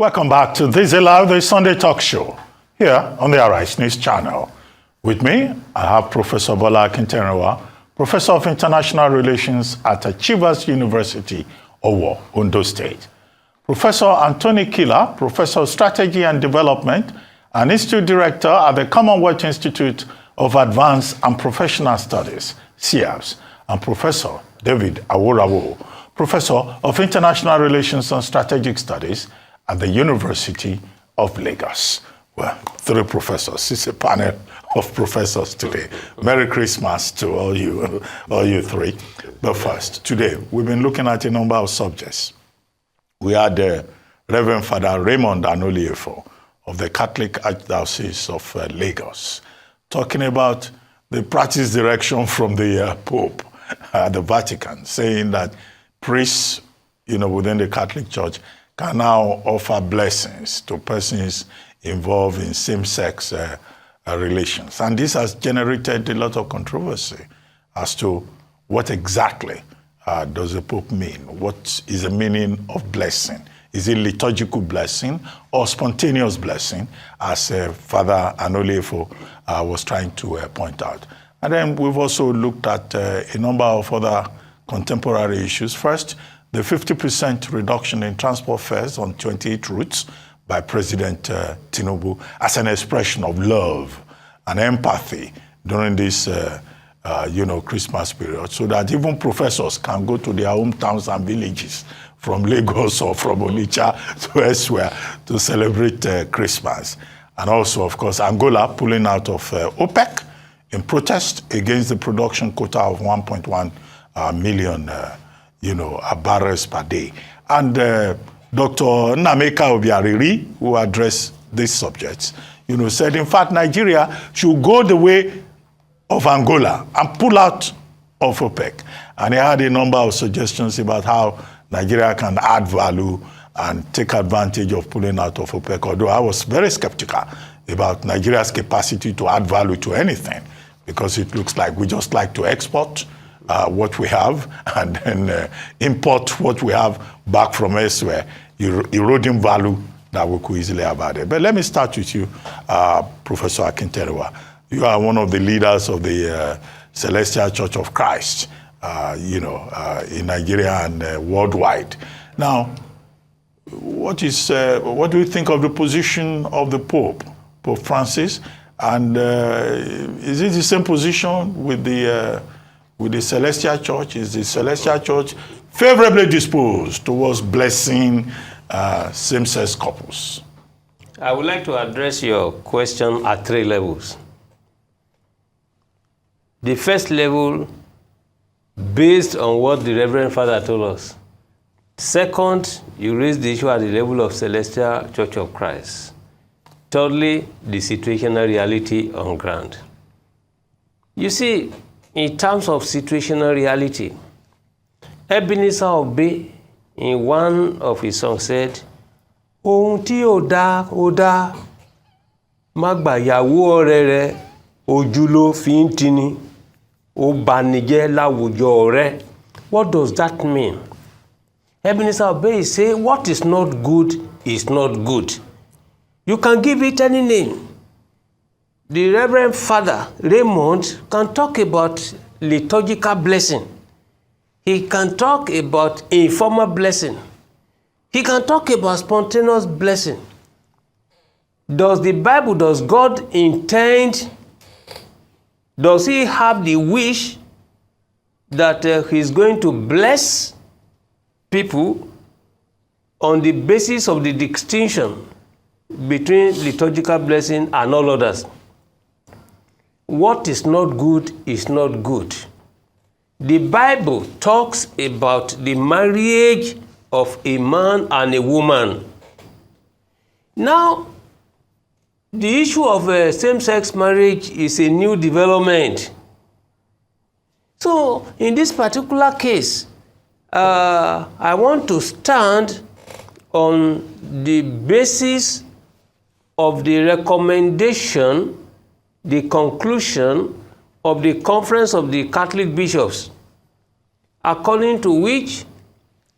Welcome back to This Is Live, the Sunday talk show, here on the Arise News channel. With me, I have Professor Bola Akinterinwa, Professor of International Relations at Achievers University, Owo, Ondo State. Professor Anthony Killer, Professor of Strategy and Development and Institute Director at the Commonwealth Institute of Advanced and Professional Studies, CIAS, and Professor David Aworawo, Professor of International Relations and Strategic Studies at the University of Lagos. Well, three professors. It's a panel of professors today. Merry Christmas to all you three. But first, today, we've been looking at a number of subjects. We had Reverend Father Raymond Anoliefo of the Catholic Archdiocese of Lagos, talking about the practice direction from the Pope at the Vatican, saying that priests, within the Catholic Church can now offer blessings to persons involved in same-sex relations. And this has generated a lot of controversy as to what exactly does the Pope mean? What is the meaning of blessing? Is it liturgical blessing or spontaneous blessing, as Father Anoliefo was trying to point out? And then we've also looked at a number of other contemporary issues. First, the 50% reduction in transport fares on 28 routes by President Tinubu as an expression of love and empathy during this Christmas period, so that even professors can go to their hometowns and villages from Lagos or from Onitsha to elsewhere to celebrate Christmas. And also, of course, Angola pulling out of OPEC in protest against the production quota of 1.1 million barrels per day. And Dr. Nnameka Obiariri, who addressed these subjects, said, in fact, Nigeria should go the way of Angola and pull out of OPEC. And he had a number of suggestions about how Nigeria can add value and take advantage of pulling out of OPEC, although I was very skeptical about Nigeria's capacity to add value to anything, because it looks like we just like to export what we have and then import what we have back from elsewhere, eroding value that we could easily have added. But let me start with you, Professor Akinterinwa. You are one of the leaders of the Celestial Church of Christ, in Nigeria and worldwide. Now, what do you think of the position of the Pope Francis? And is it the same position with the Celestial Church? Is the Celestial Church favorably disposed towards blessing same-sex couples? I would like to address your question at three levels. The first level, based on what the Reverend Father told us. Second, you raised the issue at the level of Celestial Church of Christ. Thirdly, the situational reality on ground. You see, in terms of situational reality, Ebenezer Obey, in one of his songs, said, "Ohun tí ó dá, má gbàyàwó ọ̀rẹ́ rẹ̀, ojú ló fi ń tini, ó banijẹ́ láwùjọ rẹ̀." What does that mean? Ebenezer Obey say, what is not good is not good. You can give it any name. The Reverend Father Raymond can talk about liturgical blessing. He can talk about informal blessing. He can talk about spontaneous blessing. Does God intend, does he have the wish that he's going to bless people on the basis of the distinction between liturgical blessing and all others? What is not good is not good. The Bible talks about the marriage of a man and a woman. Now, the issue of same-sex marriage is a new development. So, in this particular case, I want to stand on the basis of the recommendation, the conclusion of the Conference of the Catholic Bishops, according to which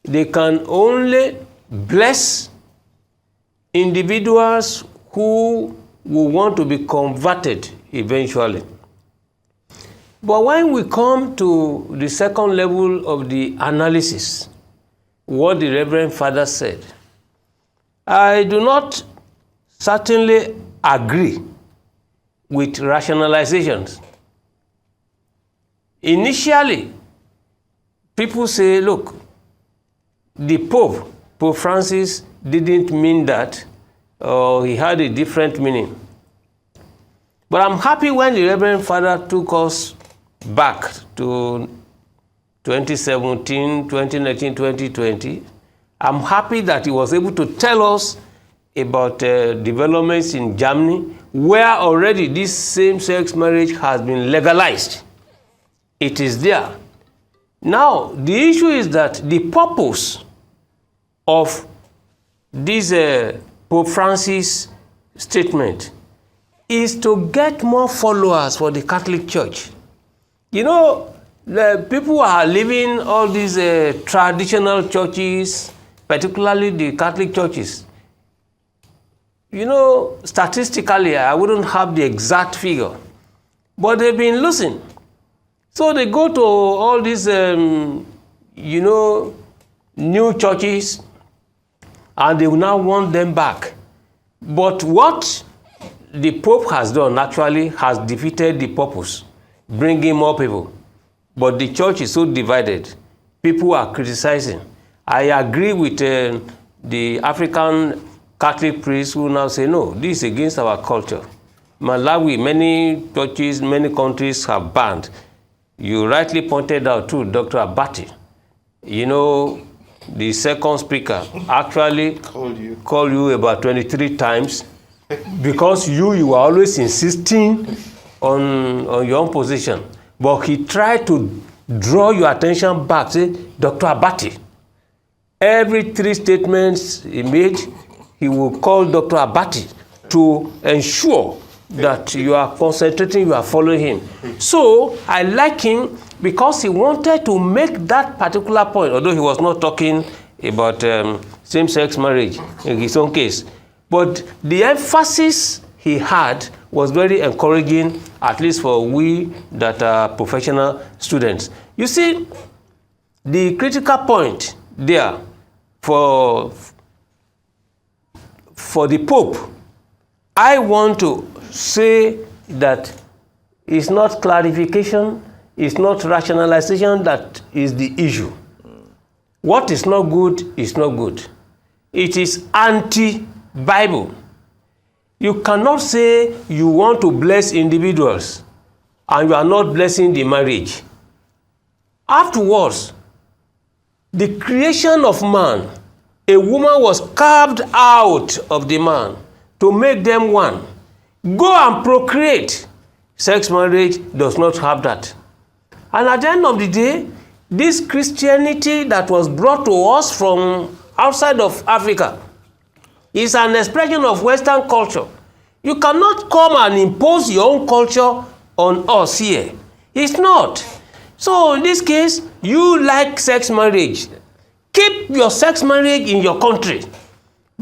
they can only bless individuals who will want to be converted eventually. But when we come to the second level of the analysis, what the Reverend Father said, I do not certainly agree with rationalizations. Initially, people say, look, the Pope Francis, didn't mean that, or he had a different meaning. But I'm happy when the Reverend Father took us back to 2017, 2019, 2020. I'm happy that he was able to tell us about developments in Germany, where already this same-sex marriage has been legalized. It is there. Now, the issue is that the purpose of this Pope Francis statement is to get more followers for the Catholic Church. You know, the people are leaving all these traditional churches, particularly the Catholic churches. You know, statistically, I wouldn't have the exact figure, but they've been losing. So they go to all these, you know, new churches, and they will now want them back. But what the Pope has done actually has defeated the purpose, bringing more people. But the church is so divided. People are criticizing. I agree with the African Catholic priests who now say, no, this is against our culture. Malawi, many churches, many countries have banned. You rightly pointed out too, Dr. Abati. You know, the second speaker actually called you about 23 times because you were always insisting on your own position. But he tried to draw your attention back, say, Dr. Abati. Every 3 statements he made, he will call Dr. Abati to ensure that you are concentrating, you are following him. So I like him because he wanted to make that particular point, although he was not talking about same-sex marriage in his own case. But the emphasis he had was very encouraging, at least for we that are professional students. You see, the critical point there for the Pope, I want to say that it's not clarification, it's not rationalization that is the issue. What is not good is not good. It is anti-Bible. You cannot say you want to bless individuals and you are not blessing the marriage. Afterwards, the creation of man, a woman was carved out of the man to make them one. Go and procreate. Sex marriage does not have that. And at the end of the day, this Christianity that was brought to us from outside of Africa is an expression of Western culture. You cannot come and impose your own culture on us here. It's not. So in this case, you like sex marriage. Keep your sex marriage in your country.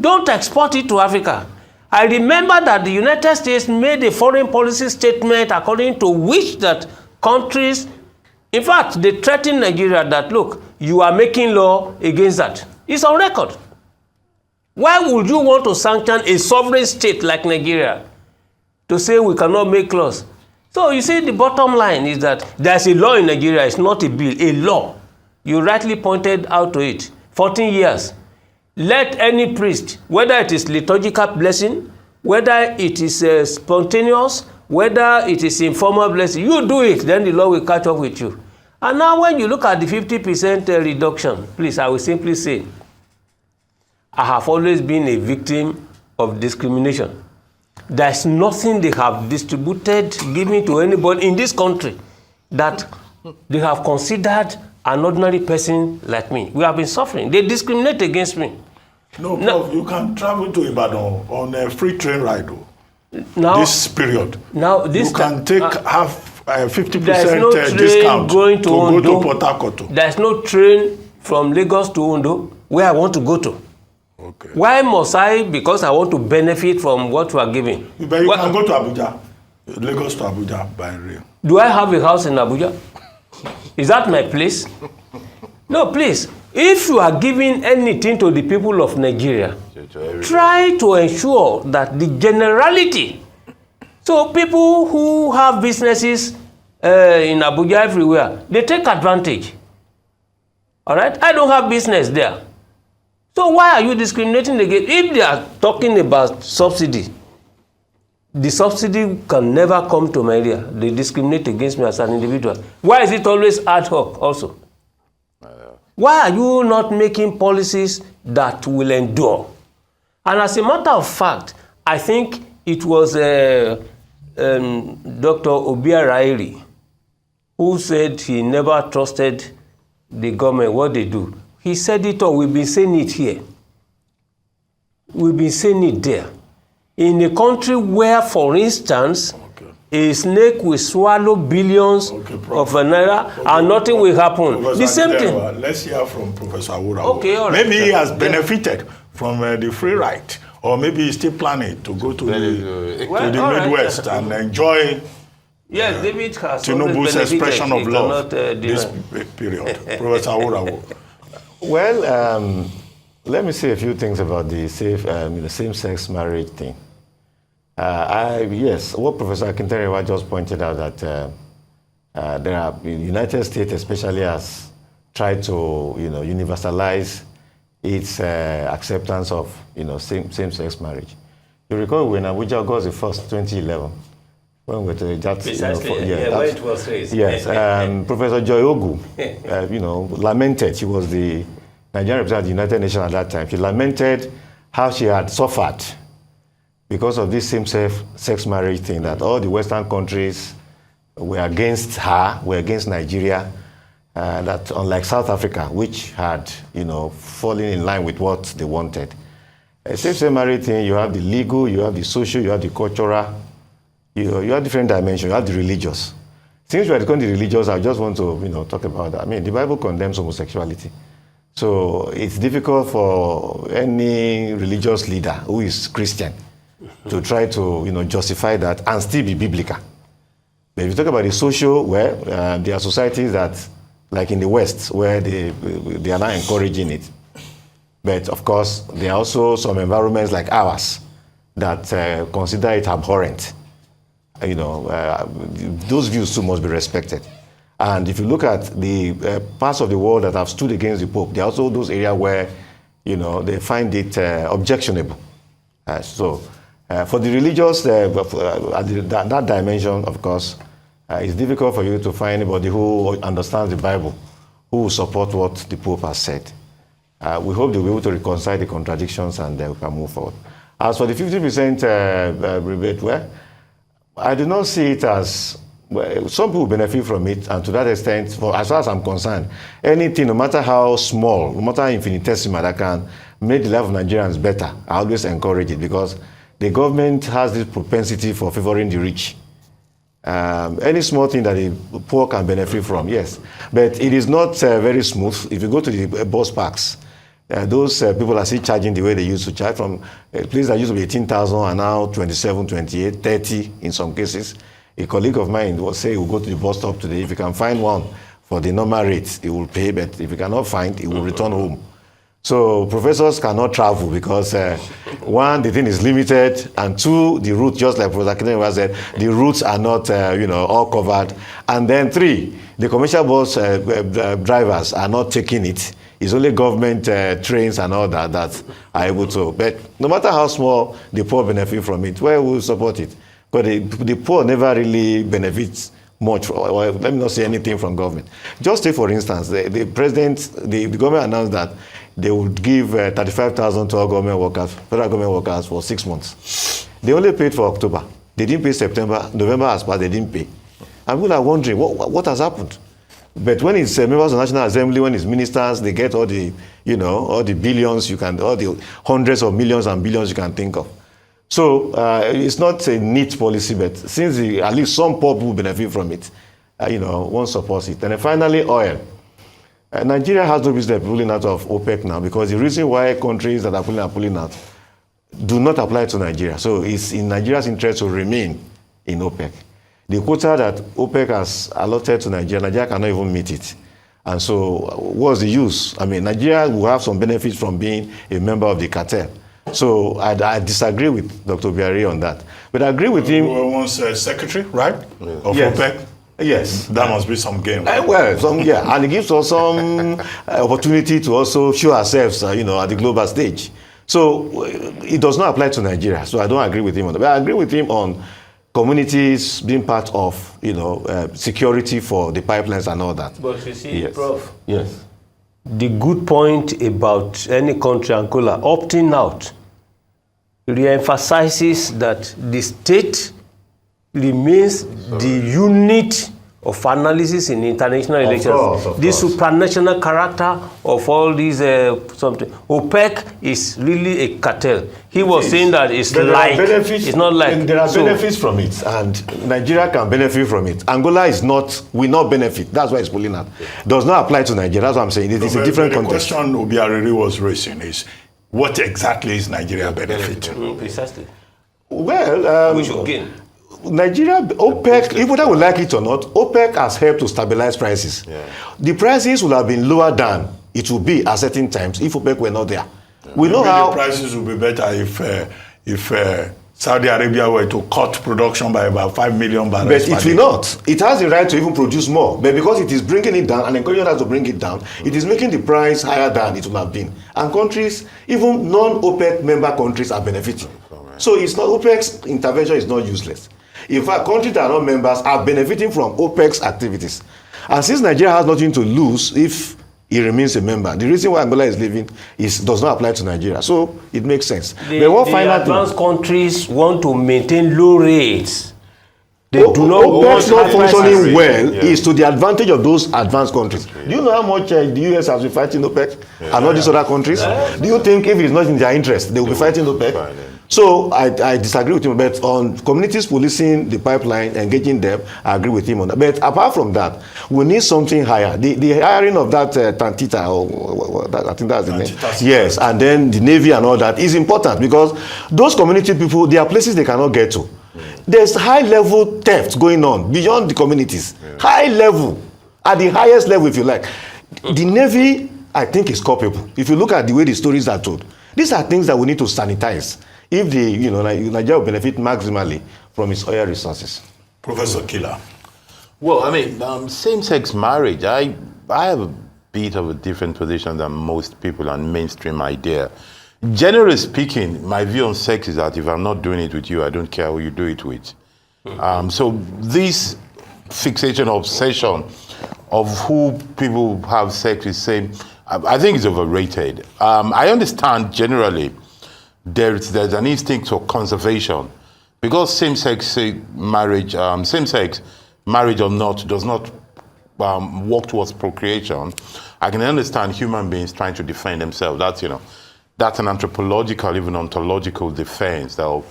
Don't export it to Africa. I remember that the United States made a foreign policy statement according to which that countries, in fact, they threatened Nigeria that, look, you are making law against that. It's on record. Why would you want to sanction a sovereign state like Nigeria to say we cannot make laws? So you see, the bottom line is that there's a law in Nigeria. It's not a bill, a law. You rightly pointed out to it. 14 years. Let any priest, whether it is liturgical blessing, whether it is spontaneous, whether it is informal blessing, you do it, then the law will catch up with you. And now when you look at the 50% reduction, please, I will simply say, I have always been a victim of discrimination. There's nothing they have distributed, given to anybody in this country that they have considered an ordinary person like me. We have been suffering. They discriminate against me. No, Prof, you can travel to Ibadan on a free train ride. Now, this period. Now, this you can take half 50% no discount going to go Ondo. to Port Harcourt. There's no train from Lagos to Ondo where I want to go to. Okay. Why must I, because I want to benefit from what you are giving? But you can go to Abuja, Lagos to Abuja by rail. Do I have a house in Abuja? Is that my place? No, please. If you are giving anything to the people of Nigeria, try to ensure that the generality. So people who have businesses in Abuja everywhere, they take advantage. All right? I don't have business there. So why are you discriminating against? If they are talking about subsidy, the subsidy can never come to my area. They discriminate against me as an individual. Why is it always ad hoc also? Why are you not making policies that will endure? And as a matter of fact, I think it was Dr. Obiarairi who said he never trusted the government, what they do. He said it all. We've been saying it here. We've been saying it there. In a country where, for instance, a snake will swallow billions of naira and nothing will happen. Professor The same thing. Let's hear from Professor Aworawo. Okay, all right. Maybe he has benefited from the free ride, or maybe he's still planning to go to the Midwest and enjoy Yes, David has Tinubu's always expression of benefited. love this period. Professor Aworawo. Well, let me say a few things about the same-sex marriage thing. Yes, what Professor Akinterinwa just pointed out that there are the United States, especially, has tried to universalize its acceptance of same-sex marriage. You recall when Abuja, August the 1st, 2011, when we were that, where it was raised. Yes, Professor Joy Ogu, lamented. She was the Nigerian representative of the United Nations at that time. She lamented how she had suffered because of this same-sex marriage thing, that all the Western countries were against her, were against Nigeria, that unlike South Africa, which had, fallen in line with what they wanted. Same-sex marriage thing, you have the legal, you have the social, you have the cultural, you have different dimensions, you have the religious. Since we are going to the religious, I just want to, talk about that. I mean, the Bible condemns homosexuality. So it's difficult for any religious leader who is Christian to try to justify that and still be biblical. But if you talk about the social, well, there are societies that, like in the West, where they are not encouraging it. But of course, there are also some environments like ours that consider it abhorrent. Those views too must be respected. And if you look at the parts of the world that have stood against the Pope, there are also those areas where, they find it objectionable. For the religious, that dimension, of course, it's difficult for you to find anybody who understands the Bible, who will support what the Pope has said. We hope they'll be able to reconcile the contradictions and we can move forward. As for the 50% rebate, well, I do not see it as, well, some people benefit from it, and to that extent, as far as I'm concerned, anything, no matter how small, no matter how infinitesimal, that can make the life of Nigerians better, I always encourage it, because the government has this propensity for favoring the rich. Any small thing that the poor can benefit from, yes. But it is not very smooth. If you go to the bus parks, those people are still charging the way they used to charge, from a place that used to be 18,000 and now 27, 28, 30 in some cases. A colleague of mine will say he will go to the bus stop today. If he can find one for the normal rate, he will pay, but if he cannot find, he will return home. So professors cannot travel because one, the thing is limited, and two, the route, just like Professor Akinterinwa said, the routes are not all covered. And then three, the commercial bus drivers are not taking it. It's only government trains and all that are able to. But no matter how small, the poor benefit from it. Well, we'll support it. But the poor never really benefits much, or let me not say anything from government. Just take, for instance, the president, the government announced that they would give 35,000 to all government workers, federal government workers, for 6 months. They only paid for October. They didn't pay September. November has passed, they didn't pay. And people are wondering, what has happened? But when it's members of the National Assembly, when it's ministers, they get all the, all the billions all the hundreds of millions and billions you can think of. So it's not a neat policy, but since at least some poor people benefit from it, one supports it. And then finally, oil. Nigeria has no business pulling out of OPEC now, because the reason why countries that are pulling out do not apply to Nigeria. So it's in Nigeria's interest to remain in OPEC. The quota that OPEC has allotted to Nigeria cannot even meet it. And so what's the use? I mean, Nigeria will have some benefits from being a member of the cartel. So I disagree with Dr. Biari on that. But I agree with him. We were once secretary, right? Of Yes. OPEC. Yes. That must be some game. And it gives us some opportunity to also show ourselves, at the global stage. So it does not apply to Nigeria. So I don't agree with him on that. But I agree with him on communities being part of, security for the pipelines and all that. But you see, Yes. Prof, Yes. the good point about any country, Angola, opting out re-emphasizes that the state remains the unit of analysis in international relations. Of The course. supranational character of all these something. OPEC is really a cartel. He was saying that it's But there are like, benefits, it's not like. and there are So, benefits from it, and Nigeria can benefit from it. Angola will not benefit. That's why it's pulling out. Does not apply to Nigeria. That's what I'm saying. It is a different The context. question Obiariri was raising is, what exactly is Nigeria benefiting? Precisely. Well, We should gain. Nigeria, OPEC, even whether we like it or not, OPEC has helped to stabilize prices. Yeah. The prices would have been lower than it would be at certain times if OPEC were not there. We know Maybe how. the prices would be better if Saudi Arabia were to cut production by about 5 million barrels. But per it day. will not. It has the right to even produce more. But because it is bringing it down and encouraging us to bring it down, it is making the price higher than it would have been. And countries, even non-OPEC member countries, are benefiting. So it's not, OPEC's intervention is not useless. In fact, countries that are not members are benefiting from OPEC's activities. And since Nigeria has nothing to lose if it remains a member, the reason why Angola is leaving does not apply to Nigeria. So it makes sense. The advanced countries want to maintain low rates. They do not want OPEC not high prices. functioning well Yeah. is to the advantage of those advanced countries. Do you know how much the US has been fighting OPEC and all these other countries? Do you think if it's not in their interest, they will be fighting OPEC? Fine, yeah. So I disagree with him, but on communities policing the pipeline, engaging them, I agree with him on that. But apart from that, we need something higher. The hiring of that Tantita, or that, I think that's the name. Tantita. Yes, and then the Navy and all that is important, because those community people, there are places they cannot get to. There's high level theft going on beyond the communities. High level, at the highest level, if you like. The Navy, I think, is culpable. If you look at the way the stories are told, these are things that we need to sanitize if Nigeria will benefit maximally from its oil resources. Professor Killer. Well, I mean, same-sex marriage, I have a bit of a different position than most people on mainstream idea. Generally speaking, my view on sex is that if I'm not doing it with you, I don't care who you do it with. So this fixation, obsession of who people have sex with, I think is overrated. I understand generally there's an instinct for conservation, because same-sex marriage, same-sex marriage or not, does not work towards procreation. I can understand human beings trying to defend themselves. That's an anthropological, even ontological defense of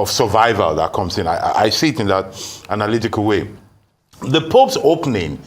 survival that comes in. I see it in that analytical way. The Pope's opening,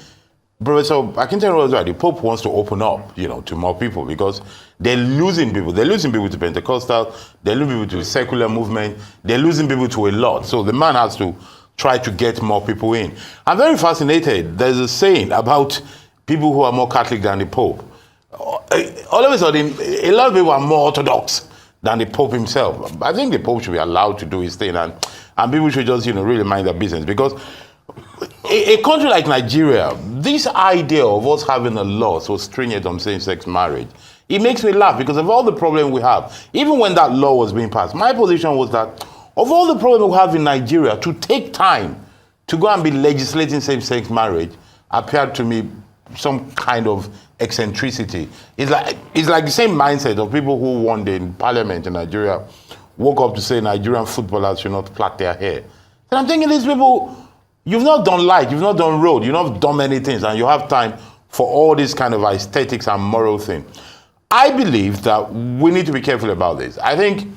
Professor Akinterinwa was right. The Pope wants to open up, to more people, because they're losing people. They're losing people to Pentecostal. They're losing people to the secular movement. They're losing people to a lot. So the man has to try to get more people in. I'm very fascinated. There's a saying about people who are more Catholic than the Pope. All of a sudden, a lot of people are more Orthodox than the Pope himself. I think the Pope should be allowed to do his thing, and people should just, really mind their business, because a country like Nigeria, this idea of us having a law so stringent on same-sex marriage, it makes me laugh, because of all the problems we have. Even when that law was being passed, my position was that of all the problems we have in Nigeria, to take time to go and be legislating same-sex marriage appeared to me some kind of eccentricity. It's like the same mindset of people who one day in parliament in Nigeria woke up to say Nigerian footballers should not plait their hair. And I'm thinking, these people, you've not done light, you've not done road, you've not done many things, and you have time for all this kind of aesthetics and moral thing. I believe that we need to be careful about this. I think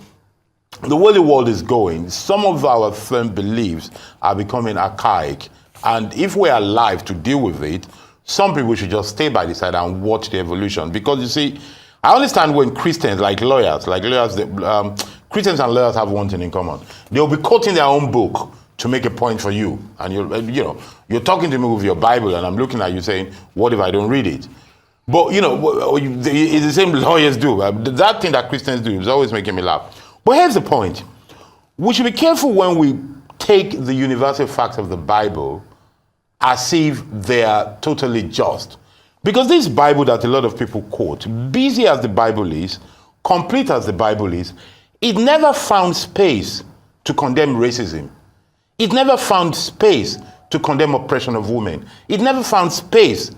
the way the world is going, some of our firm beliefs are becoming archaic, and if we're alive to deal with it, some people should just stay by the side and watch the evolution. Because you see, I understand when Christians, Christians and lawyers have one thing in common. They'll be quoting their own book to make a point for you. And you're talking to me with your Bible, and I'm looking at you saying, what if I don't read it? But, it's the same lawyers do. That thing that Christians do is always making me laugh. But here's the point. We should be careful when we take the universal facts of the Bible as if they are totally just. Because this Bible that a lot of people quote, busy as the Bible is, complete as the Bible is, it never found space to condemn racism. It never found space to condemn oppression of women. It never found space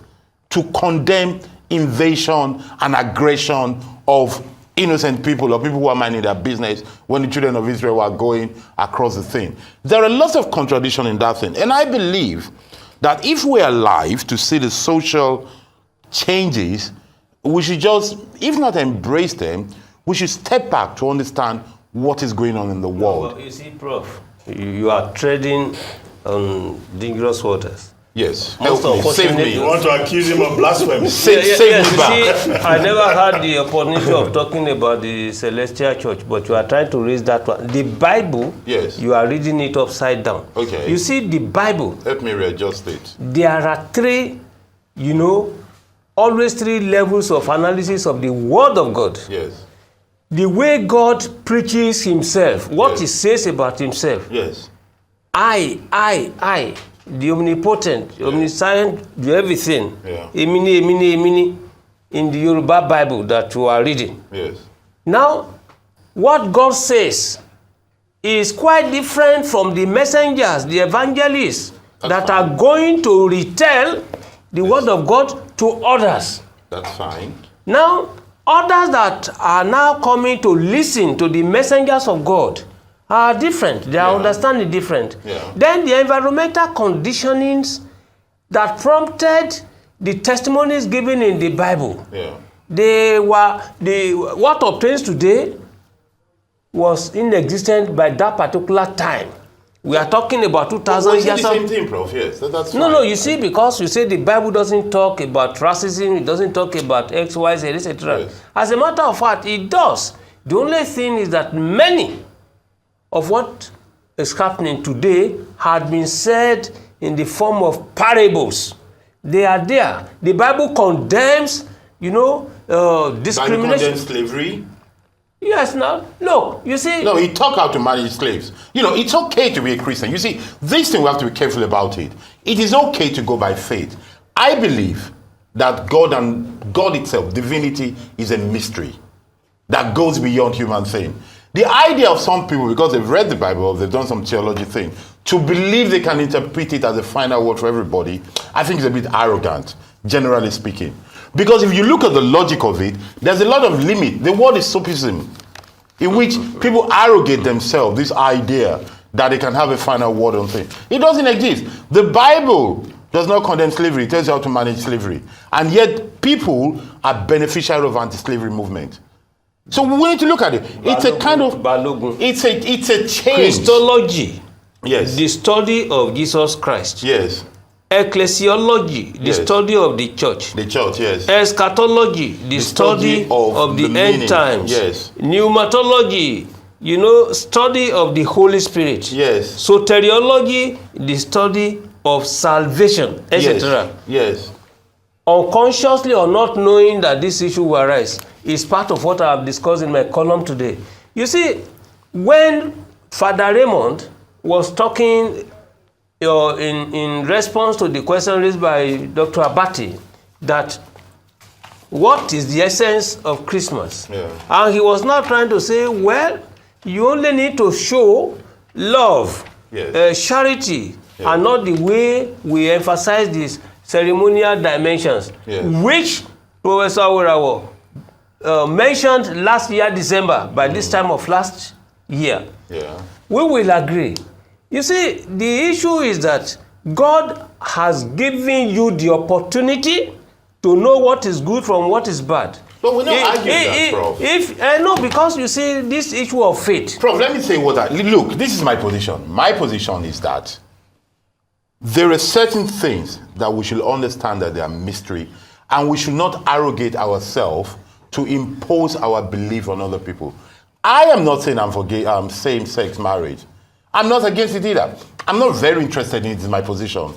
to condemn invasion and aggression of innocent people or people who are minding their business when the children of Israel were going across the thing. There are lots of contradiction in that thing. And I believe that if we're alive to see the social changes, we should just, if not embrace them, we should step back to understand what is going on in the world. Well, you see, Prof, you are treading on dangerous waters. Yes, help me, save me. You want to accuse him of blasphemy? Save me back. See, I never had the opportunity of talking about the Celestial Church, but you are trying to raise that one. The Bible, yes, you are reading it upside down. Okay. You see, the Bible. Help me readjust it. There are three, always three levels of analysis of the Word of God. Yes. The way God preaches himself, what Yes. he says about himself. Yes. I, the omnipotent, omniscient, do everything. Yeah. Emini, in the Yoruba Bible that you are reading. Yes. Now, what God says is quite different from the messengers, the evangelists, that are going to retell the word of God to others. That's fine. Now, others that are now coming to listen to the messengers of God are different. Their understanding different. Yeah. Then the environmental conditionings that prompted the testimonies given in the Bible. Yeah. What obtains today was inexistent by that particular time. We are talking about 2,000 years. It's the same thing, Prof. Yes, that's fine. No, you see, because you say the Bible doesn't talk about racism, it doesn't talk about X, Y, Z, etc. Yes. As a matter of fact, it does. The only thing is that many of what is happening today had been said in the form of parables. They are there. The Bible condemns, discrimination. Bible condemns slavery. Yes, now, look, you see. No, he taught how to manage slaves. It's okay to be a Christian. You see, this thing we have to be careful about it. It is okay to go by faith. I believe that God and God itself, divinity, is a mystery that goes beyond human thing. The idea of some people, because they've read the Bible, they've done some theology thing, to believe they can interpret it as a final word for everybody, I think is a bit arrogant, generally speaking. Because if you look at the logic of it, there's a lot of limit. The word is sophism, in which people arrogate themselves this idea that they can have a final word on things. It doesn't exist. The Bible does not condemn slavery. It tells you how to manage slavery. And yet people are beneficiaries of anti-slavery movement. So we need to look at it. It's a kind of, it's a change. Christology. Yes. The study of Jesus Christ. Yes. Ecclesiology, the study of the church. The church, yes. Eschatology, the study of the end times. Yes. Pneumatology, study of the Holy Spirit. Yes. Soteriology, the study of salvation, etc. Yes. Unconsciously or not knowing that this issue will arise is part of what I have discussed in my column today. You see, when Father Raymond was talking in response to the question raised by Dr. Abati, that what is the essence of Christmas? Yeah. And he was now trying to say, well, you only need to show love, charity, and not the way we emphasize these ceremonial dimensions, which Professor Aworawo mentioned last year, December, by this time of last year. Yeah. We will agree. You see, the issue is that God has given you the opportunity to know what is good from what is bad. But we're not arguing that, Prof. No, because you see, this issue of faith. Prof, let me say look, this is my position. My position is that there are certain things that we should understand that they are mystery, and we should not arrogate ourselves to impose our belief on other people. I am not saying I'm for same-sex marriage. I'm not against it either. I'm not very interested in it, is my position.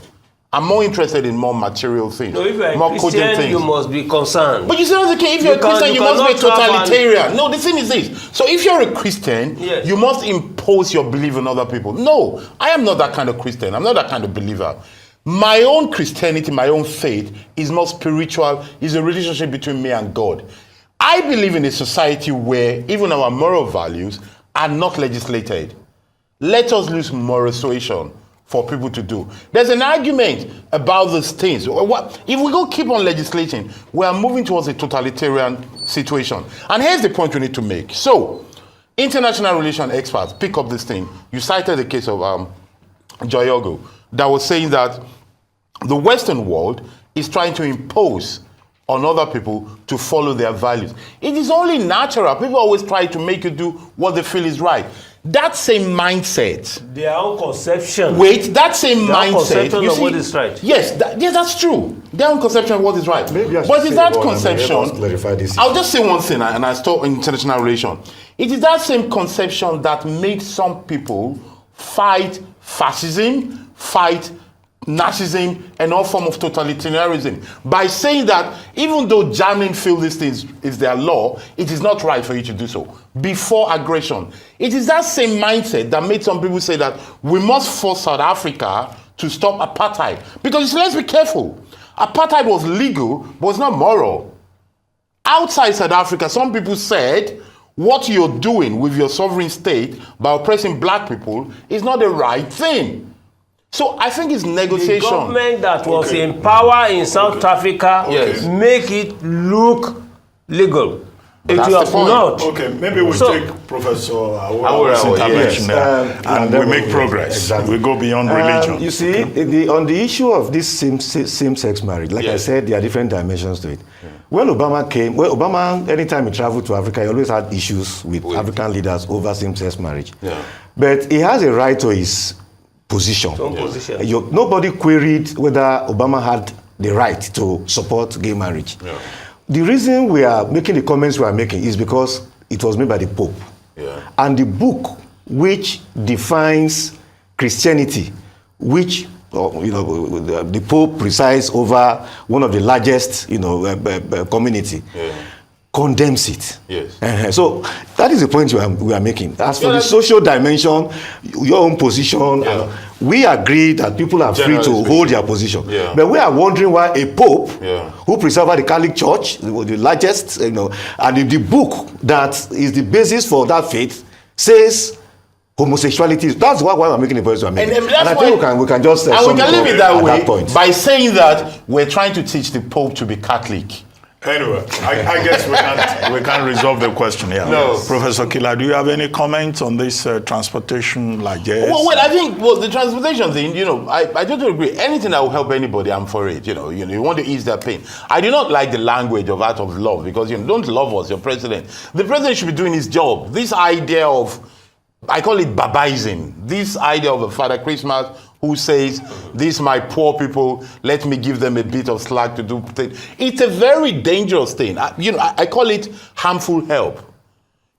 I'm more interested in more material things, No, if you're more a cogent Christian, things. you must be concerned. But you see, that's the case. If you're a Christian, you must be a cannot totalitarian. No, the thing is this. So if you're a Christian, Yes. you must impose your belief on other people. No, I am not that kind of Christian. I'm not that kind of believer. My own Christianity, my own faith is more spiritual, is a relationship between me and God. I believe in a society where even our moral values are not legislated. Let us lose moral suasion for people to do. There's an argument about these things. If we go keep on legislating, we are moving towards a totalitarian situation. And here's the point we need to make. So, international relations experts pick up this thing. You cited the case of Joyogo that was saying that the Western world is trying to impose on other people to follow their values. It is only natural. People always try to make you do what they feel is right. That same mindset. Their own conception. Wait, that same Their own mindset. conception You of see, what is right. Yes, yes, that's true. Their own conception of what is right. Maybe I should but is say that one, conception? and clarify this I'll issue. just say one thing, and I stop international relations. It is that same conception that made some people fight fascism, fight Nazism, and all form of totalitarianism by saying that even though Germany feel these things is their law, it is not right for you to do so before aggression. It is that same mindset that made some people say that we must force South Africa to stop apartheid. Because let's be careful, apartheid was legal, but it's not moral. Outside South Africa, some people said what you're doing with your sovereign state by oppressing black people is not the right thing. So I think it's negotiation. The government that was in power in South Africa Yes. make it look legal. But It that's was the point. not. Okay, maybe we So- take Professor Aworawo's Aworawo's intervention yes. there, and then we make progress. Exactly. We go beyond religion. You see, on the issue of this same-sex marriage, like I Yes. said, there are different dimensions to it. When Obama came, anytime he traveled to Africa, he always had issues with African leaders over same-sex marriage. Yeah. But he has a right to his position. Some position. Nobody queried whether Obama had the right to support gay marriage. Yeah. The reason we are making the comments we are making is because it was made by the Pope. Yeah. And the book which defines Christianity, which the Pope presides over one of the largest community, condemns it. Yes. So that is the point we are making. As for the social dimension, your own position, Yeah. we agree that people are free Generally to speaking. hold their position. Yeah. But we are wondering why a Pope, Yeah. who preserves the Catholic Church, the largest, and the book that is the basis for that faith, says homosexuality. That's why we're making the point we're making. And that's I think why- we can just And we sum can it leave up it that at way point. by saying that we're trying to teach the Pope to be Catholic. Anyway, I guess we can't resolve the question here. No. Professor Kila, do you have any comments on this transportation largesse? Well, I think the transportation thing, I totally agree. Anything that will help anybody, I'm for it. You want to ease their pain. I do not like the language of out of love because don't love us, your president. The president should be doing his job. This idea of, I call it babaism. This idea of a Father Christmas who says, these my poor people, let me give them a bit of slack to do things. It's a very dangerous thing. I call it harmful help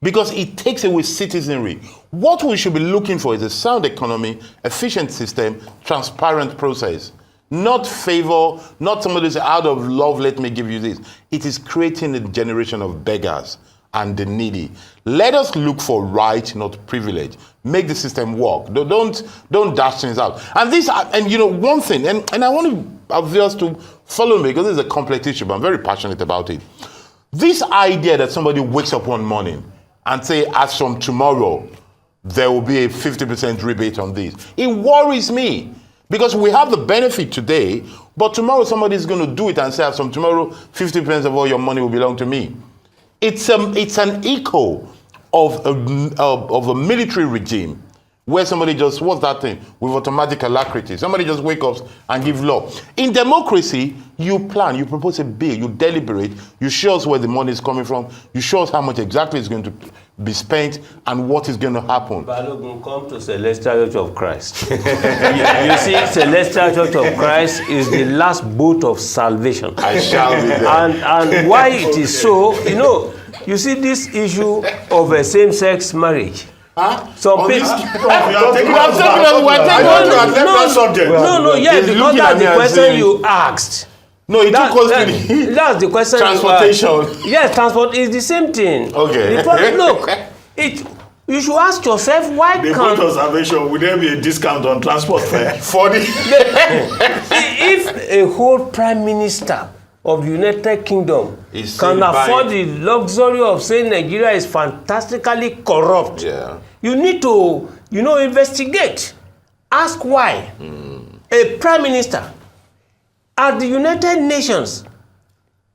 because it takes away citizenry. What we should be looking for is a sound economy, efficient system, transparent process. Not favor, not somebody who says, out of love, let me give you this. It is creating a generation of beggars and the needy. Let us look for right, not privilege. Make the system work. Don't dash things out. And one thing, and I want to viewers to follow me because this is a complex issue, but I'm very passionate about it. This idea that somebody wakes up one morning and say, as from tomorrow, there will be a 50% rebate on this. It worries me because we have the benefit today, but tomorrow somebody is going to do it and say, as from tomorrow, 50% of all your money will belong to me. It's an echo of a military regime where somebody just, what's that thing, with automatic alacrity. Somebody just wake up and give law. In democracy, you plan, you propose a bill, you deliberate, you show us where the money is coming from, you show us how much exactly is going to be spent and what is going to happen. Balogun, come to Celestial Church of Christ. you see, Celestial Church of Christ is the last boat of salvation. I shall be there. And why it is so, you see this issue of a same-sex marriage. Huh? Some people. No, yes, because that's the question you asked. No, it took us to the that's the question. transportation. Yes, transport is the same thing. Okay. The problem, look, you should ask yourself why the can't. boat of salvation, would there be a discount on transport fare? For the If a whole prime minister of the United Kingdom can afford the luxury of saying Nigeria is fantastically corrupt, you need to, investigate. Ask why. A prime minister at the United Nations,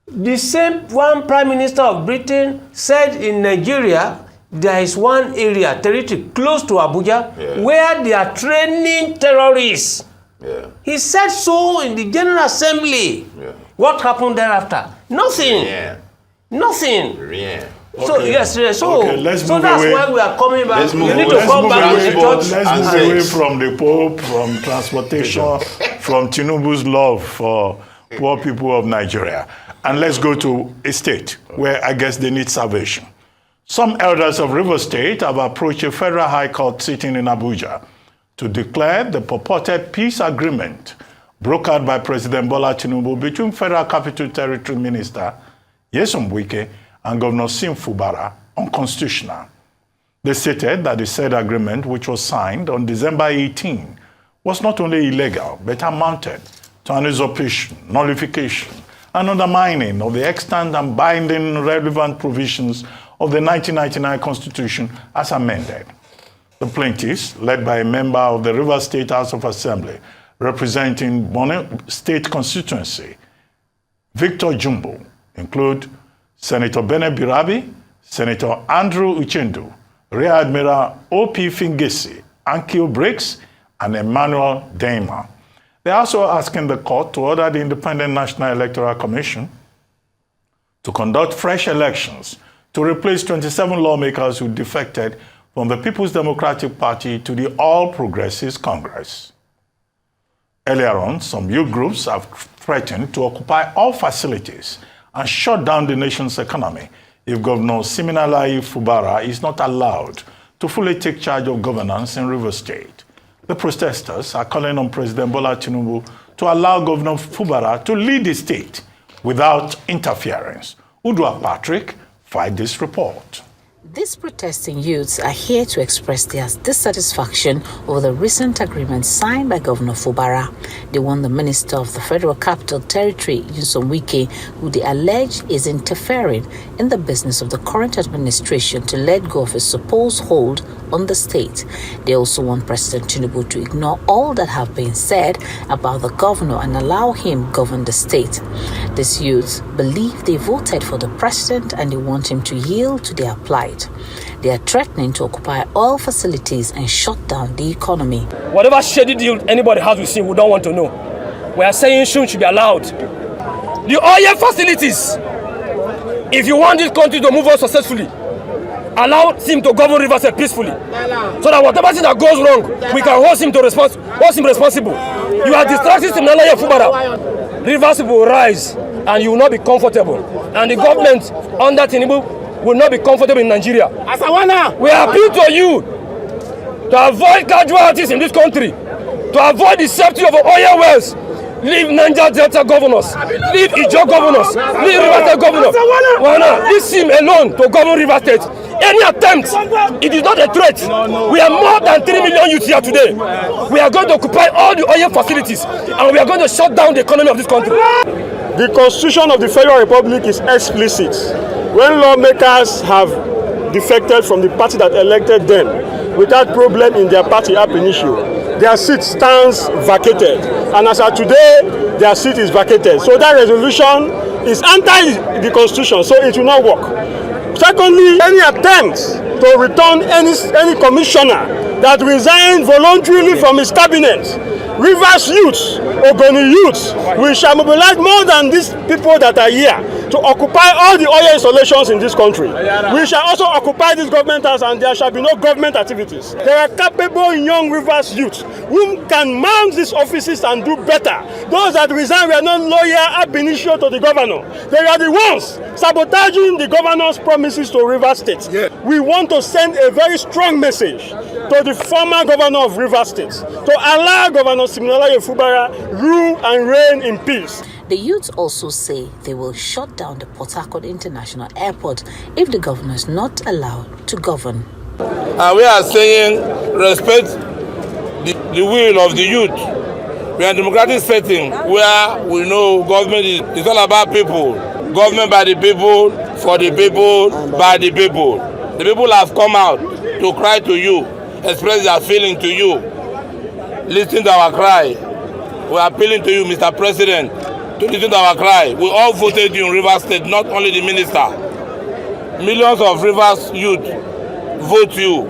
the same one prime minister of Britain said in Nigeria, there is one area, territory close to Abuja, where they are training terrorists. He said so in the General Assembly. What happened thereafter? Nothing. Nothing. So yes, so that's why we are coming back. You need to come back to the church. Let's move away from the Pope, from transportation, from Tinubu's love for poor people of Nigeria, and let's go to a state where I guess they need salvation. Some elders of Rivers State have approached a federal high court sitting in Abuja to declare the purported peace agreement brokered by President Bola Tinubu between Federal Capital Territory Minister Nyesom Wike and Governor Sim Fubara unconstitutional. They stated that the said agreement, which was signed on December 18, was not only illegal, but amounted to an usurpation, nullification, and undermining of the extant and binding relevant provisions of the 1999 Constitution as amended. The plaintiffs, led by a member of the Rivers State House of Assembly, representing Bonny State constituency, Victor Jumbo, include Senator Bene Birabi, Senator Andrew Uchendu, Rear Admiral O.P. Fingesi, Ankil Briggs, and Emmanuel Daima. They're also asking the court to order the Independent National Electoral Commission to conduct fresh elections to replace 27 lawmakers who defected from the People's Democratic Party to the All Progressives Congress. Earlier on, some youth groups have threatened to occupy all facilities and shut down the nation's economy if Governor Siminalayi Fubara is not allowed to fully take charge of governance in Rivers State. The protesters are calling on President Bola Tinubu to allow Governor Fubara to lead the state without interference. Udwa Patrick filed this report. These protesting youths are here to express their dissatisfaction over the recent agreement signed by Governor Fubara. They want the Minister of the Federal Capital Territory, Nyesom Wike, who they allege is interfering in the business of the current administration, to let go of his supposed hold on the state. They also want President Tinubu to ignore all that have been said about the governor and allow him govern the state. These youths believe they voted for the president and they want him to yield to their plight. They are threatening to occupy all facilities and shut down the economy. Whatever shady deal anybody has with him, we don't want to know. We are saying soon should be allowed. The oil facilities, if you want this country to move on successfully, allow him to govern Rivers State peacefully, so that whatever thing that goes wrong, we can hold him responsible. You are distracting Siminalayi Fubara. Rivers will rise, and you will not be comfortable. And the government under Tinubu will not be comfortable in Nigeria. We appeal to you to avoid casualties in this country, to avoid the safety of oil wells. Leave Niger Delta governors, leave Ijo governors, leave Rivers State governors. Leave him alone to govern Rivers State. Any attempt, it is not a threat. We are more than 3 million youths here today. We are going to occupy all the oil facilities and we are going to shut down the economy of this country. The Constitution of the Federal Republic is explicit. When lawmakers have defected from the party that elected them without problem in their party ab initio, their seat stands vacated. And as of today, their seat is vacated. So that resolution is anti the Constitution, so it will not work. Secondly, any attempt to return any commissioner that resigned voluntarily from his cabinet. Rivers youths, Ogoni youths, we shall mobilize more than these people that are here to occupy all the oil installations in this country. We shall also occupy this government house, and there shall be no government activities. There are capable young Rivers youths who can mount these offices and do better. Those that resign were not loyal ab initio to the governor. They are the ones sabotaging the governor's promises to Rivers State. Yeah. We want to send a very strong message to the former governor of Rivers State to allow Governor Siminalayi Fubara rule and reign in peace. The youths also say they will shut down the Port Harcourt International Airport if the governor is not allowed to govern. And we are saying respect the will of the youth. We are in a democratic setting where we know government is all about people. Government by the people, for the people, by the people. The people have come out to cry to you, express their feeling to you. Listen to our cry. We are appealing to you, Mr. President, to listen to our cry. We all voted you in Rivers State, not only the minister. Millions of Rivers youth vote you.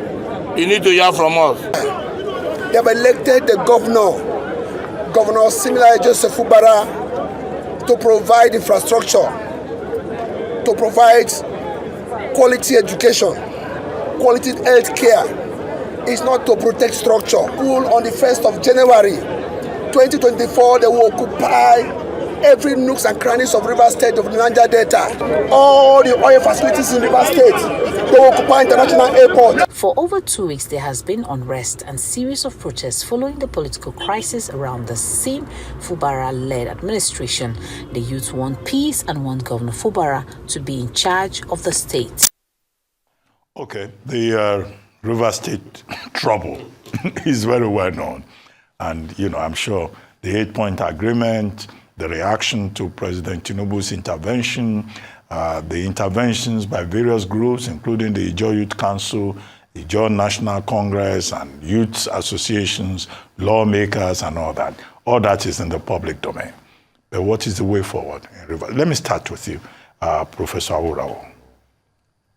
You need to hear from us. They have elected the Governor Siminalayi Joseph Fubara, to provide infrastructure, to provide quality education, quality health care. It's not to protect structure. On the 1st of January 2024, they will occupy every nooks and crannies of Rivers State of the Niger Delta. All the oil facilities in Rivers State, they will occupy International Airport. For over 2 weeks, there has been unrest and series of protests following the political crisis around the same Fubara-led administration. The youth want peace and want Governor Fubara to be in charge of the state. Okay, the River State trouble is very well known. And, I'm sure the 8-point agreement, the reaction to President Tinubu's intervention, the interventions by various groups, including the Ijaw Youth Council, Ijaw National Congress, and youth associations, lawmakers, and all that is in the public domain. But what is the way forward in Rivers? Let me start with you, Professor Aworawo.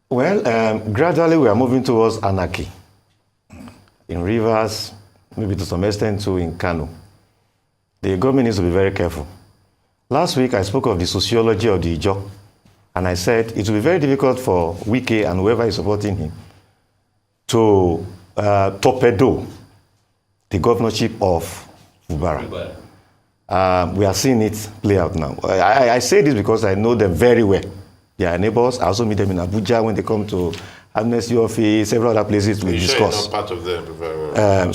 Well, gradually we are moving towards anarchy. In Rivers, maybe to some extent too in Kano. The government needs to be very careful. Last week I spoke of the sociology of the Ijaw, and I said it will be very difficult for Wike and whoever is supporting him to torpedo the governorship of Fubara. We are seeing it play out now. I say this because I know them very well. They are neighbors. I also meet them in Abuja when they come to Amnesty office, several other places we discuss. Sure, not part of them very well.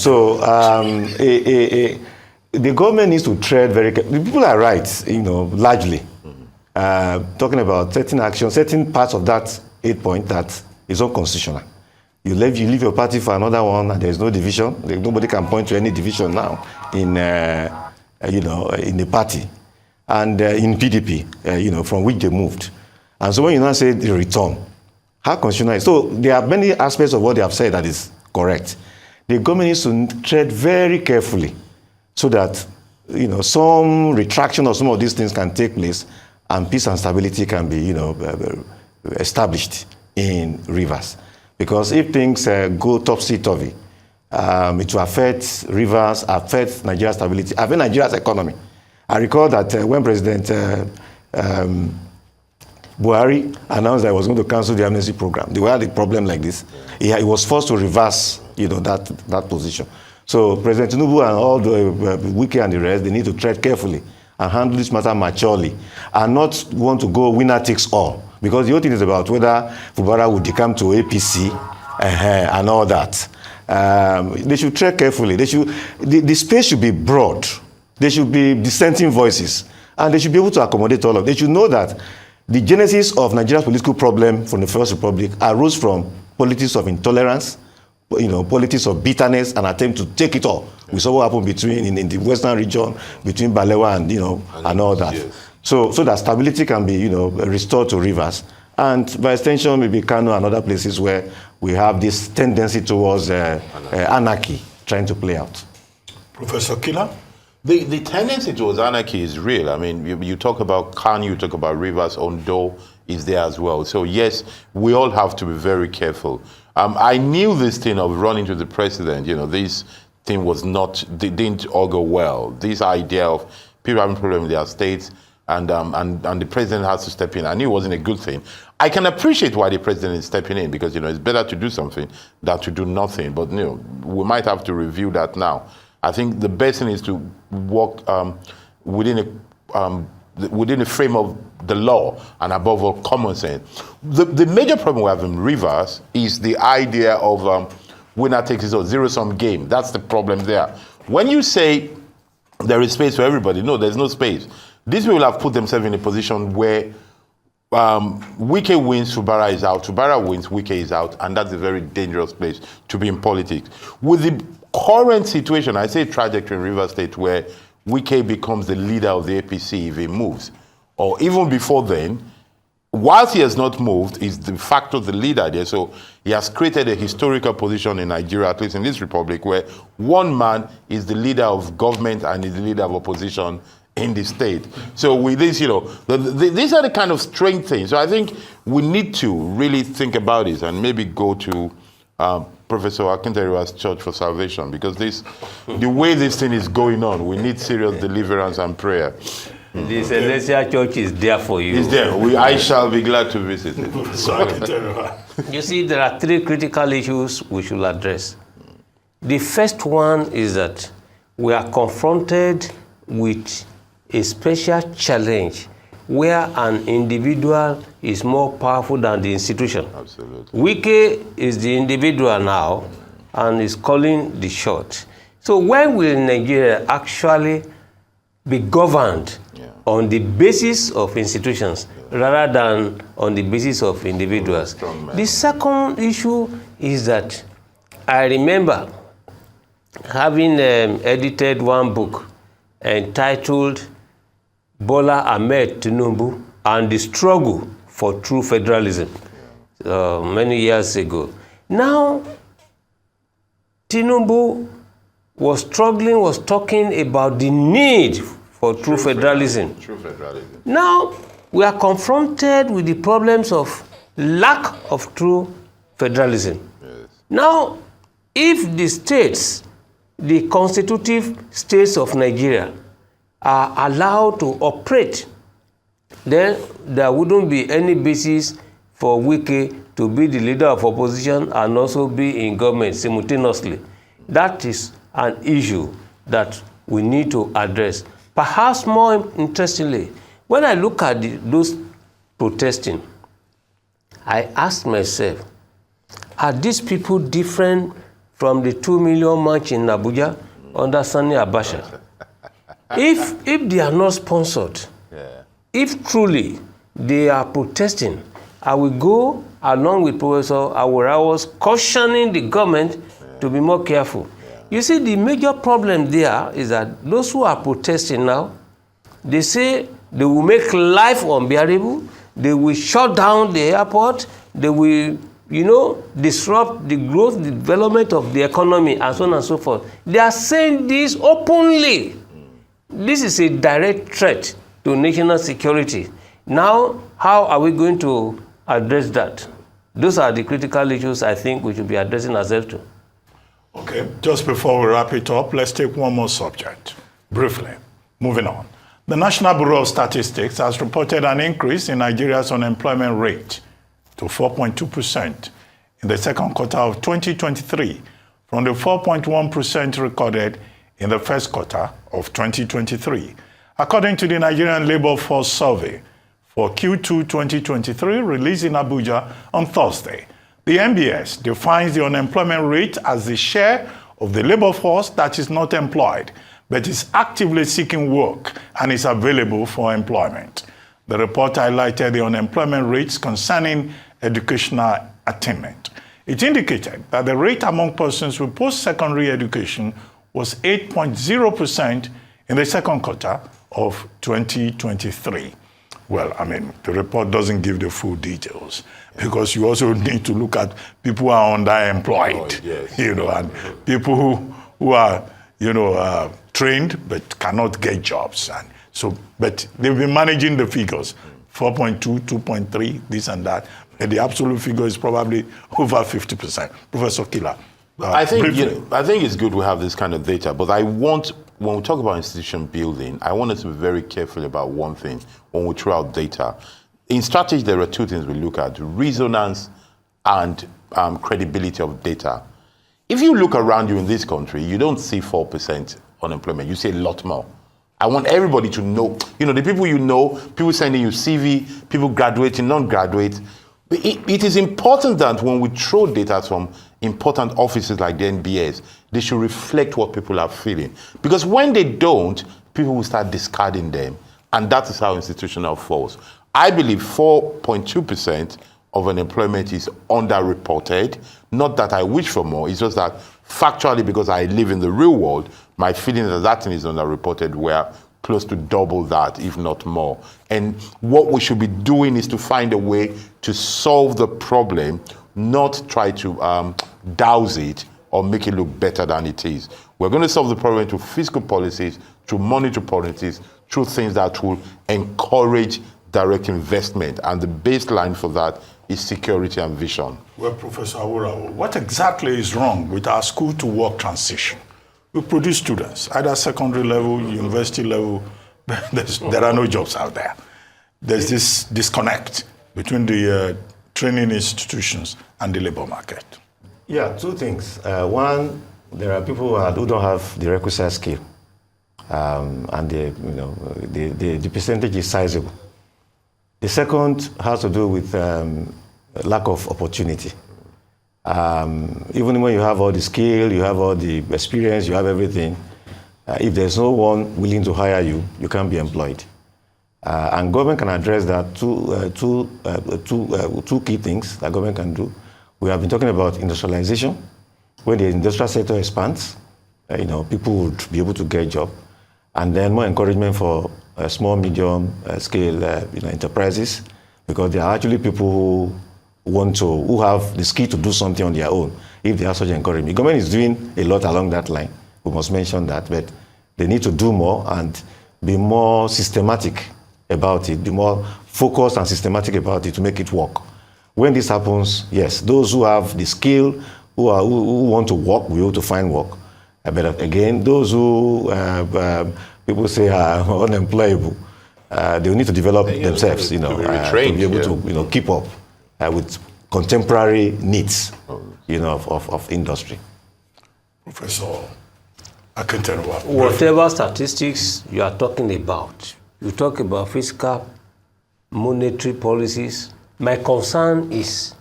The government needs to tread very carefully. The people are right, largely. Talking about certain parts of that 8-point that is unconstitutional. You leave your party for another one, and there is no division. Nobody can point to any division now in the party and in PDP, from which they moved. And so when you now say the return, how constitutional is? So there are many aspects of what they have said that is correct. The government needs to tread very carefully so that some retraction of some of these things can take place and peace and stability can be established in Rivers. Because if things go topsy-turvy, it will affect Rivers, affect Nigeria's stability, affect Nigeria's economy. I recall that when President Buhari announced that he was going to cancel the amnesty program, they had a problem like this. He was forced to reverse, that position. So President Tinubu and all the Wike and the rest, they need to tread carefully and handle this matter maturely, and not want to go winner takes all. Because the whole thing is about whether Fubara would come to APC and all that. They should tread carefully. The space should be broad. There should be dissenting voices, and they should be able to accommodate all of them. They should know that the genesis of Nigeria's political problem from the First Republic arose from politics of intolerance, politics of bitterness, and attempt to take it all. We saw what happened in the western region between Balewa and all that. Yes. So that stability can be restored to Rivers, and by extension maybe Kano and other places where we have this tendency towards anarchy trying to play out. Professor Killer? The tendency towards anarchy is real. I mean, you talk about Kano, you talk about Rivers, Ondo is there as well. So yes, we all have to be very careful. I knew this thing of running to the president, this thing didn't all go well. This idea of people having problems with their states and the president has to step in. I knew it wasn't a good thing. I can appreciate why the president is stepping in because, it's better to do something than to do nothing. But, we might have to review that now. I think the best thing is to work within the frame of the law and above all common sense. The major problem we have in Rivers is the idea of winner takes it all, zero-sum game. That's the problem there. When you say there is space for everybody, no, there's no space. These people have put themselves in a position where Wike wins, Fubara is out. Fubara wins, Wike is out. And that's a very dangerous place to be in politics. With the current situation, I say trajectory in Rivers State where Wike becomes the leader of the APC if he moves. Or even before then, whilst he has not moved, he's de facto the leader there. So he has created a historical position in Nigeria, at least in this republic, where one man is the leader of government and is the leader of opposition in the state. So with this, these are the kind of strange things. So I think we need to really think about this and maybe go to Professor Akinterinwa's Church for Salvation, because the way this thing is going on, we need serious deliverance and prayer. The Celestial Church is there for you. It's there. I shall be glad to visit it. You see, there are three critical issues we should address. The first one is that we are confronted with a special challenge where an individual is more powerful than the institution. Absolutely. Wike is the individual now and is calling the shot. So when will Nigeria actually be governed on the basis of institutions rather than on the basis of individuals? The second issue is that I remember having edited one book entitled Bola Ahmed Tinubu and the Struggle for True Federalism many years ago. Now, Tinubu was talking about the need for true federalism. True federalism. Now, we are confronted with the problems of lack of true federalism. Yes. Now, if the states, the constitutive states of Nigeria, are allowed to operate, then there wouldn't be any basis for Wike to be the leader of opposition and also be in government simultaneously. That is an issue that we need to address. Perhaps more interestingly, when I look at those protesting, I ask myself, are these people different from the 2 million march in Abuja under Sani Abacha? If they are not sponsored, if truly they are protesting, I will go along with Professor Aworawo's cautioning the government to be more careful. You see, the major problem there is that those who are protesting now, they say they will make life unbearable, they will shut down the airport, they will, disrupt the growth, the development of the economy, and so on and so forth. They are saying this openly. This is a direct threat to national security. Now, how are we going to address that? Those are the critical issues I think we should be addressing ourselves to. Okay, just before we wrap it up, let's take one more subject, briefly. Moving on. The National Bureau of Statistics has reported an increase in Nigeria's unemployment rate to 4.2% in the second quarter of 2023 from the 4.1% recorded in the first quarter of 2023. According to the Nigerian Labor Force Survey for Q2 2023 released in Abuja on Thursday, the NBS defines the unemployment rate as the share of the labor force that is not employed but is actively seeking work and is available for employment. The report highlighted the unemployment rates concerning educational attainment. It indicated that the rate among persons with post-secondary education was 8.0% in the second quarter of 2023. Well, the report doesn't give the full details because you also need to look at people who are underemployed, and people who are trained but cannot get jobs. And so, but they've been managing the figures 4.2, 2.3, this and that. And the absolute figure is probably over 50%. Professor Killer. I think it's good we have this kind of data, but when we talk about institution building, I want us to be very careful about one thing when we throw out data. In strategy, there are two things we look at: resonance and credibility of data. If you look around you in this country, you don't see 4% unemployment. You see a lot more. I want everybody to know, the people you know, people sending you CV, people graduating, non-graduate. It is important that when we throw data from important offices like the NBS, they should reflect what people are feeling. Because when they don't, people will start discarding them. And that is how institutional falls. I believe 4.2% of unemployment is underreported. Not that I wish for more, it's just that factually, because I live in the real world, my feeling that thing is underreported. We're close to double that, if not more. And what we should be doing is to find a way to solve the problem, not try to douse it or make it look better than it is. We're going to solve the problem through fiscal policies, through monetary policies, through things that will encourage direct investment. And the baseline for that is security and vision. Well, Professor Aworawo, what exactly is wrong with our school-to-work transition? We produce students, either secondary level, university level. There are no jobs out there. There's this disconnect between the training institutions and the labor market. Yeah, two things. One, there are people who don't have the requisite skill, and the percentage is sizable. The second has to do with lack of opportunity. Even when you have all the skill, you have all the experience, you have everything, if there's no one willing to hire you, you can't be employed. And government can address that. Two key things that government can do. We have been talking about industrialization. When the industrial sector expands, people would be able to get a job. And then more encouragement for small, medium scale enterprises, because there are actually people who have the skill to do something on their own, if they have such encouragement. The government is doing a lot along that line. We must mention that, but they need to do more and be more systematic about it, be more focused and systematic about it to make it work. When this happens, yes, those who have the skill, who want to work, will be able to find work. But again, those who people say are unemployable, they will need to develop themselves, to be able to keep up with contemporary needs, of industry. Professor Akinterinwa. Whatever statistics you are talking about, you talk about fiscal, monetary policies. My concern is,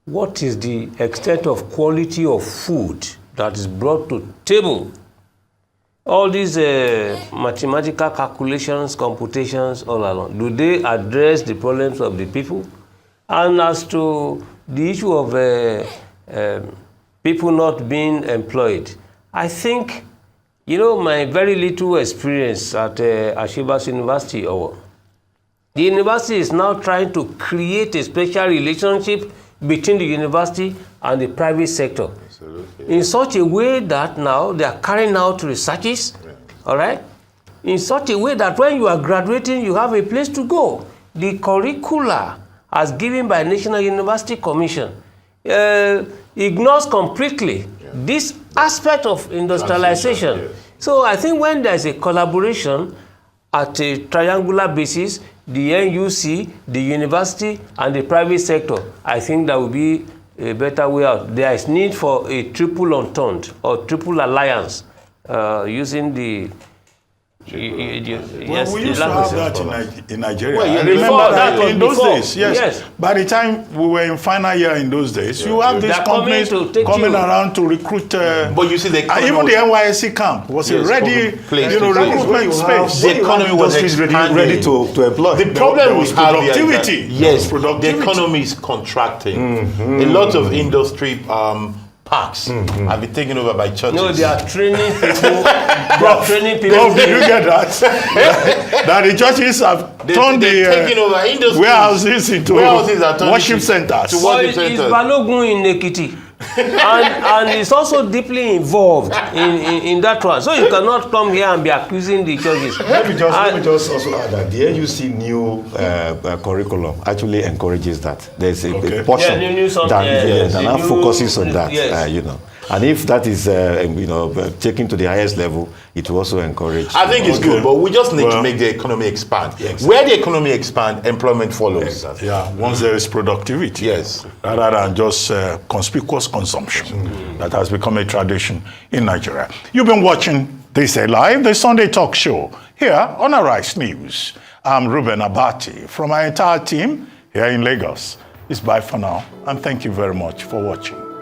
what is the extent of quality of food that is brought to table? All these mathematical calculations, computations all along, do they address the problems of the people? And as to the issue of people not being employed, I think, my very little experience at Ashibas University, the university is now trying to create a special relationship between the university and the private sector. Absolutely. In such a way that now they are carrying out researches, all right? In such a way that when you are graduating, you have a place to go. The curricula as given by National University Commission ignores completely this aspect of industrialization. Yes. So I think when there's a collaboration at a triangular basis, the NUC, the university, and the private sector, I think that will be a better way out. There is need for a triple entente or triple alliance using the... Yes, we used to have that in Nigeria. Well, I remember that in those days. Yes. By the time we were in final year in those days, you have these companies coming around to recruit. But you see, even the NYSC camp was a ready, recruitment space. The economy was ready to employ. The problem was productivity. Yes, the economy is contracting. A lot of industry parks have been taken over by churches. No, they are training people. Did you get that? That the churches have turned the warehouses into worship centers. Is Balogun in Ekiti? and it's also deeply involved in that one. So you cannot come here and be accusing the churches. Let me just also add that the NUC new curriculum actually encourages that. There's a portion that now focuses on that, you know. And if that is, taken to the highest level, it will also encourage. I think it's good, but we just need to make the economy expand. Yeah, exactly. Where the economy expands, employment follows. Exactly. Yeah, once there is productivity. Yes. Rather than just conspicuous consumption that has become a tradition in Nigeria. You've been watching This Live, the Sunday talk show here on Arise News. I'm Ruben Abati from our entire team here in Lagos. It's bye for now, and thank you very much for watching.